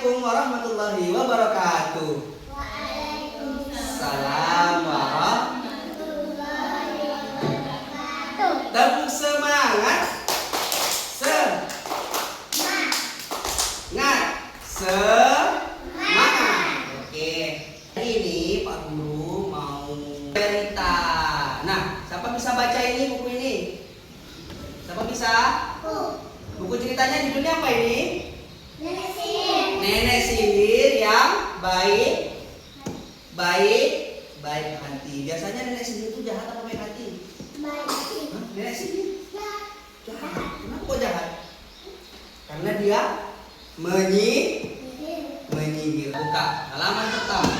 Assalamualaikum warahmatullahi wabarakatuh. Waalaikumsalam warahmatullahi wabarakatuh. Tepuk semangat. Semangat. Oke. Ini Pak Guru mau cerita. Nah, siapa bisa baca ini buku ini? Siapa bisa? Buku ceritanya judulnya apa ini? Nenek sihir. Nenek sihir yang baik hati. Biasanya nenek sihir itu jahat apa baik hati? Baik hati. Nenek sihir? Jahat. Kenapa kok jahat? Karena dia menyihir. Buka halaman pertama.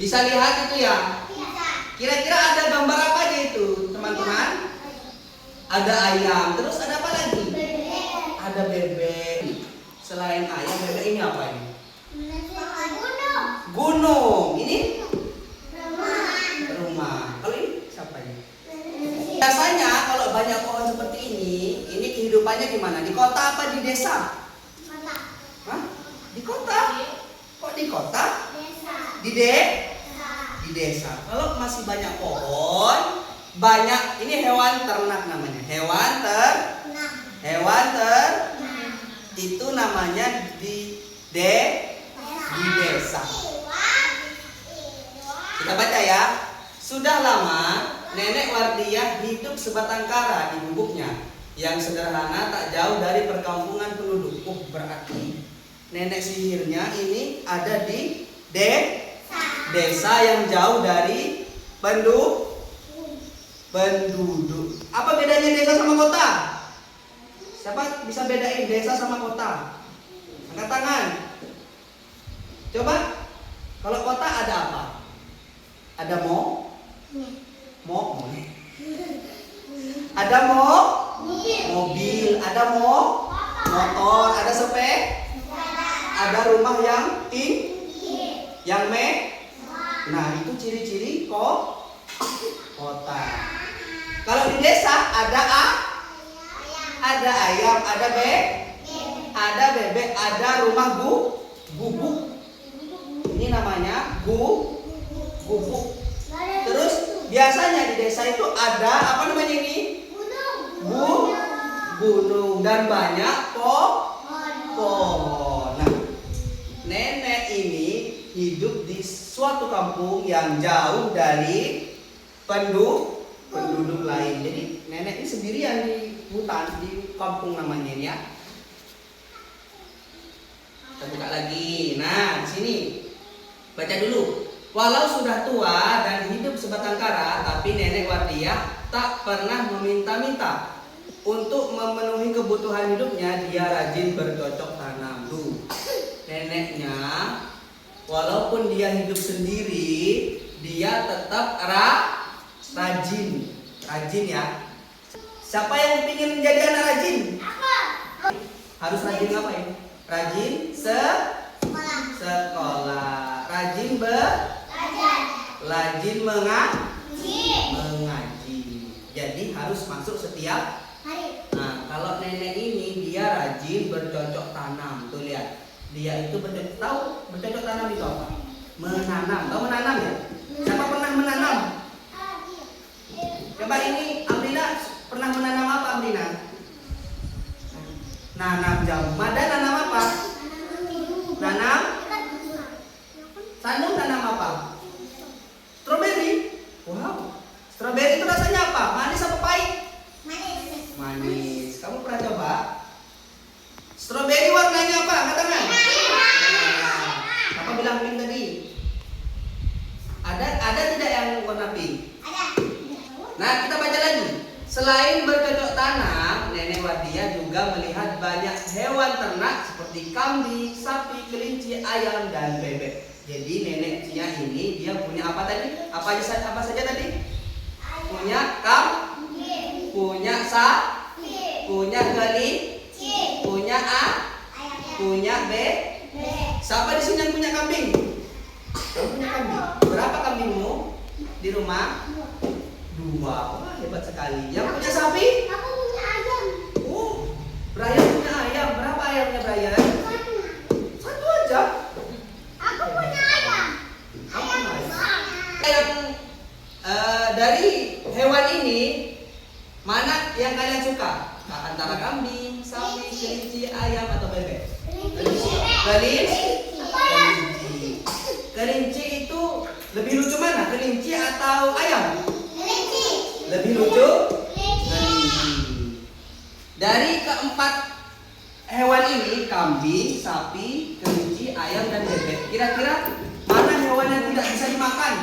Bisa lihat itu ya? Kira-kira ada gambar apa aja itu, teman-teman? Ada ayam, terus ada apa lagi? Ada bebek. Selain ayam, bebek ini apa ini? Gunung. Ini? Rumah. Kalau ini siapa ini? Biasanya kalau banyak pohon seperti ini kehidupannya di mana? Di kota apa di desa? Kota. Hah? Di kota? Kok di kota? Desa. Di desa. Kalau masih banyak pohon, banyak ini hewan ternak namanya. Hewan ternak. Itu namanya di desa. Kita baca ya. Sudah lama Nenek Wardiah hidup sebatang kara di gubuknya yang sederhana tak jauh dari perkampungan penduduk. Berarti nenek sihirnya ini ada di desa yang jauh dari penduduk. Apa bedanya desa sama kota? Siapa bisa bedain desa sama kota? Angkat tangan. Coba. Kalau kota ada apa? Ada ada mobil, ada motor, ada ada rumah yang nah itu ciri-ciri kota. Kalau di desa ada ayam, ada bebek, ada rumah gubuk. Ini namanya gubuk. Terus biasanya di desa itu ada apa namanya ini? Gunung dan banyak pohon. Nah, nenek ini hidup di suatu kampung yang jauh dari penduduk lain. Jadi nenek ini sendirian di hutan, di kampung namanya ini ya. Kita buka lagi. Nah, di sini baca dulu. Walau sudah tua dan hidup sebatang kara, tapi Nenek Wardiah tak pernah meminta-minta. Untuk memenuhi kebutuhan hidupnya, dia rajin bercocok tanam. Neneknya, walaupun dia hidup sendiri, dia tetap rajin ya. Siapa yang ingin menjadi anak rajin? Harus rajin apa ya? Rajin sekolah. Rajin mengaji. Jadi harus masuk setiap hari. Nah, kalau nenek ini dia rajin bercocok tanam. Tuh lihat. Dia itu bercocok tanam itu apa? Menanam. Tahu menanam ya? Siapa pernah menanam? Coba ini Amrina pernah menanam apa Amrina? Nanam jamu. Mada nanam apa? Nanam Sandung tanam apa? Stroberi. Wow. Stroberi itu rasanya apa? Manis apa pahit? Manis. Kamu pernah coba? Stroberi warnanya apa? Angkat tangan. Apa bilang pink tadi? Ada tidak yang warna pink? Ada. Nah, kita baca lagi. Selain bercocok tanam, Nenek Wardiah juga melihat banyak hewan ternak seperti kambing, sapi, kelinci, ayam, dan bebek. Jadi neneknya ini dia punya apa tadi? Apa saja tadi? Punya kambing, punya sapi, punya kelinci, punya bebek. Siapa di sini yang punya kambing? Kamu punya kambing? Berapa kambingmu di rumah? 2. Wah, hebat sekali. Yang punya sapi? Aku punya ayam. Brian punya ayam. Berapa ayamnya Brian? yang kalian suka? Antara kambing, sapi, kelinci, ayam, atau bebek? Kelinci. Kelinci itu lebih lucu mana? Kelinci atau ayam? Kelinci. Lebih lucu? Kelinci. Dari keempat hewan ini, kambing, sapi, kelinci, ayam, dan bebek, kira-kira mana hewan yang tidak bisa dimakan?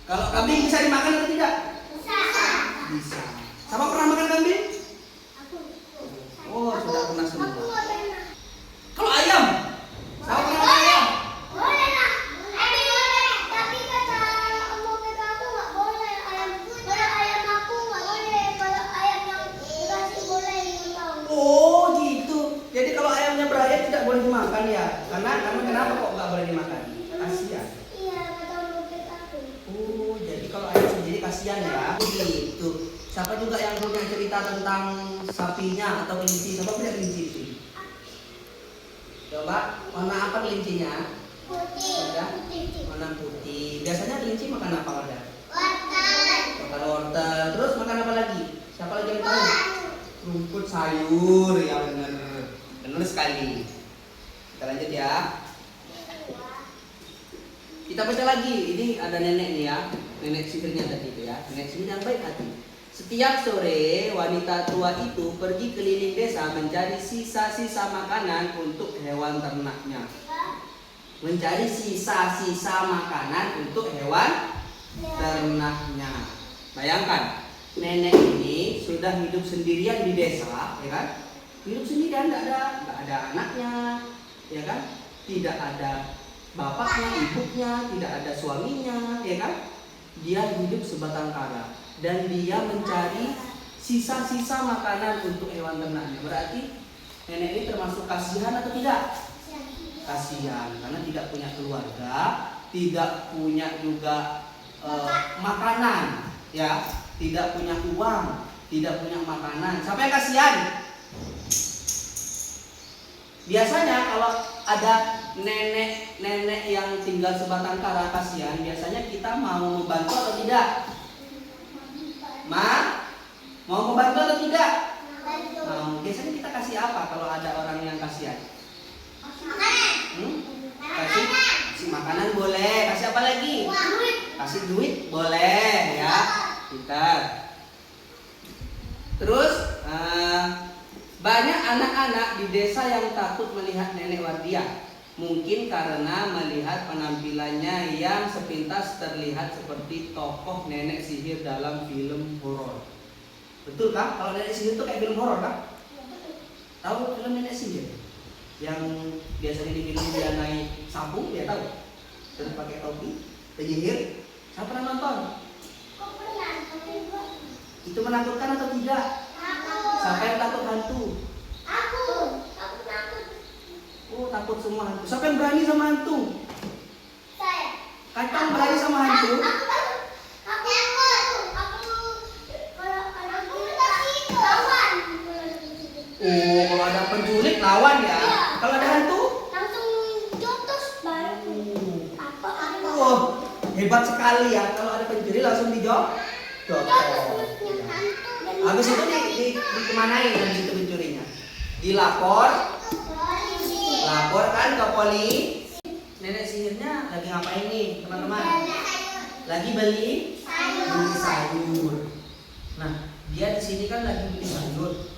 Kalau kambing bisa dimakan atau tidak? Bisa. Siapa pernah makan kambing? Oh, sudah pernah semua. Kalau ayam? Siapa pernah makan ayam? Oh gitu. Jadi kalau ayamnya berayap tidak boleh dimakan ya? Karena kenapa kok nggak boleh dimakan? Kasihan. Oh, jadi kalau ayam sendiri kasihan ya? Gitu. Siapa juga yang punya cerita tentang sapinya atau kelinci? Siapa punya kelinci di sini? Coba, warna apa kelincinya? Putih. Warna putih. Biasanya kelinci makan apa ada? Makan wortel. Terus makan apa lagi? Siapa lagi yang tahu? Rumput, sayur, ya benar sekali. Kita lanjut ya. Kita baca lagi. Ini ada nenek nih ya, nenek sihirnya tadi itu ya, nenek sihir yang baik hati. Setiap sore wanita tua itu pergi keliling desa mencari sisa-sisa makanan untuk hewan ternaknya. Mencari sisa-sisa makanan untuk hewan ternaknya. Bayangkan, nenek ini sudah hidup sendirian di desa, ya kan? Hidup sendirian, nggak ada anaknya, ya kan? Tidak ada bapaknya, ibunya, tidak ada suaminya, ya kan? Dia hidup sebatang kara dan dia mencari sisa-sisa makanan untuk hewan ternaknya. Berarti nenek ini termasuk kasihan atau tidak? Kasihan, karena tidak punya keluarga, tidak punya juga makanan, ya. Tidak punya uang, tidak punya makanan. Siapa yang kasihan? Biasanya kalau ada nenek-nenek yang tinggal sebatang kara kasihan, biasanya kita mau membantu atau tidak? Mau membantu atau tidak? Mau. Biasanya kita kasih apa kalau ada orang yang kasihan? Kasih makanan boleh. Kasih apa lagi? Kasih duit boleh ya. Kita. Terus banyak anak-anak di desa yang takut melihat nenek Wardiah. Mungkin karena melihat penampilannya yang sepintas terlihat seperti tokoh nenek sihir dalam film horor. Betul kah? Kalau nenek sihir itu kayak film horor kah? Tahu film nenek sihir? Yang biasanya di film dia naik sapu, dia tahu? Terus pakai topi, penyihir. Siapa pernah nonton? Itu menakutkan atau tidak? Siapa yang takut hantu? Aku takut. Oh, takut semua hantu. Siapa yang berani sama hantu? Saya. Kacang berani sama hantu? Aku lawan. Oh, kalau ada penculik lawan ya? Iya. Kalau ada hantu? Langsung jotos baru. Oh, hebat sekali ya. Kalau ada pencuri langsung jotos. Habis itu dikemanain habis itu pencurinya? Laporkan ke polisi. Nenek sihirnya lagi ngapain nih teman-teman? Lagi beli sayur. Nah, dia di sini kan lagi beli sayur.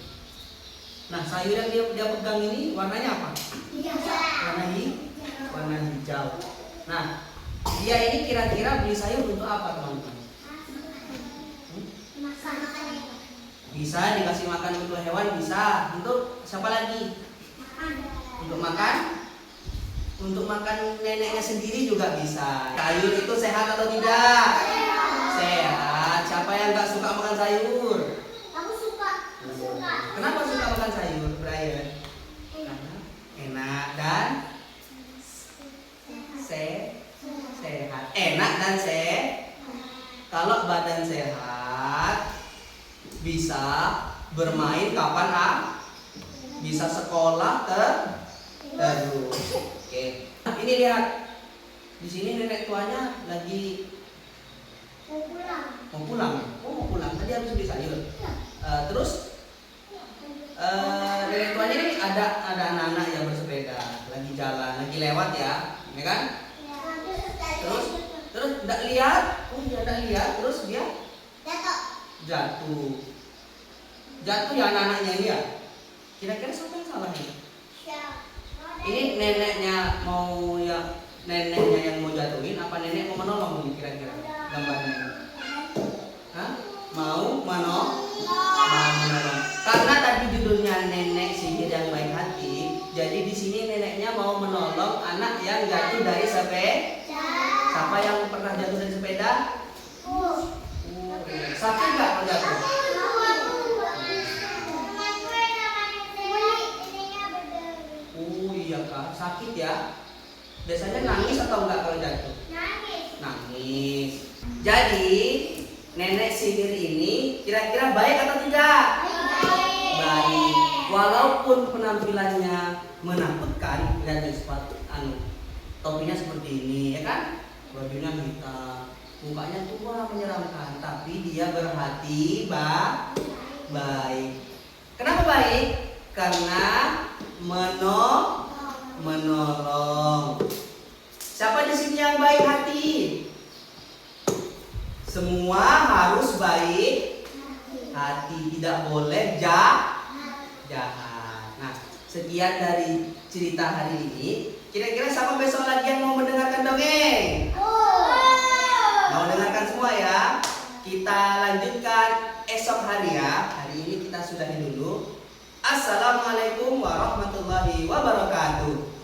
Nah, sayur yang dia pegang ini warnanya apa? Warna hijau. Nah, dia ini kira-kira beli sayur untuk apa teman-teman? Bisa dikasih makan untuk hewan, bisa. Untuk siapa lagi? Untuk makan? Untuk makan neneknya sendiri juga bisa. Sayur itu sehat atau tidak? Sehat. Siapa yang gak suka makan sayur? Aku suka. Kenapa suka makan sayur, Brian? Karena enak dan sehat. Enak dan kalau badan sehat, bisa bermain kapan bisa sekolah terus. Oke. Ini lihat. Di sini nenek tuanya lagi Mau pulang ya? Oh, mau pulang. Tadi habis beli sayur. Terus nenek tuanya ini ada anak-anak yang bersepeda, lagi jalan, lagi lewat ya kan? Terus tidak lihat, dia tidak lihat, terus dia jatuh ya anak-anaknya ini ya. Kira-kira siapa yang salah ini? Ini neneknya yang mau jatuhin, apa nenek mau menolong ini kira-kira gambarnya? Hah? Mau menolong? Karena tadi judulnya nenek sihir yang baik hati, jadi di sini neneknya mau menolong anak yang jatuh dari sepeda. Siapa yang pernah jatuh dari sepeda? Sakit nggak kalau jatuh? Iya kak, sakit ya. Biasanya nangis atau enggak kalau jatuh? Nangis. Jadi nenek sihir ini kira-kira baik atau tidak? Baik. Walaupun penampilannya menakutkan, lihat sepatu topinya seperti ini ya kan? Bajunya hitam, mukanya tua menyeramkan, tapi dia berhati baik. Kenapa baik? Karena menolong. Siapa di sini yang baik hati? Semua harus baik hati, tidak boleh jahat. Nah, sekian dari cerita hari ini. Kira-kira siapa besok lagi yang mau mendengarkan dongeng? Mau dengarkan semua ya? Kita lanjutkan esok hari ya. Hari ini kita sudahi dulu. Assalamualaikum warahmatullahi wabarakatuh.